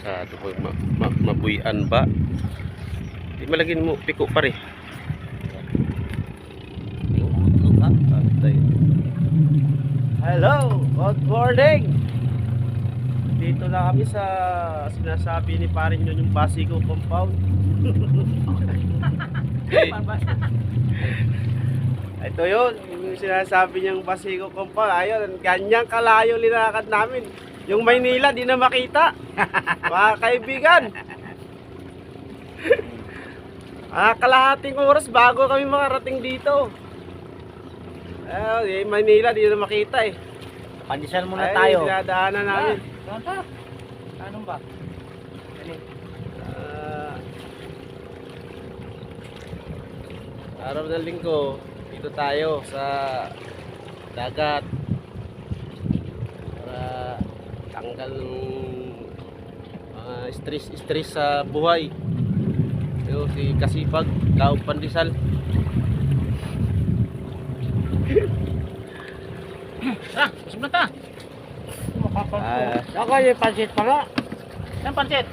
Ito po, mabuyan ba? Di malagin mo, piko pa rin. Hello, good morning. Dito na kami sa sinasabi ni parin yun, yung Basico compound. Ito yun, yung sinasabi niyang Basico compound. Ayun, ganyang kalayo linakad namin. Yung Maynila di na makita. Mga kaibigan, kalahating oras bago kami makarating dito. Yung Maynila di na makita eh. Pandesal muna tayo. Dinadaanan namin. Anong ba? Araw ng linggo, dito tayo sa dagat para tanggal stress sa buhay. Yo, si Kasipag, Kaog Pandesal. Sumunta. Ah, Ako yung pansit pala. Yung pansit.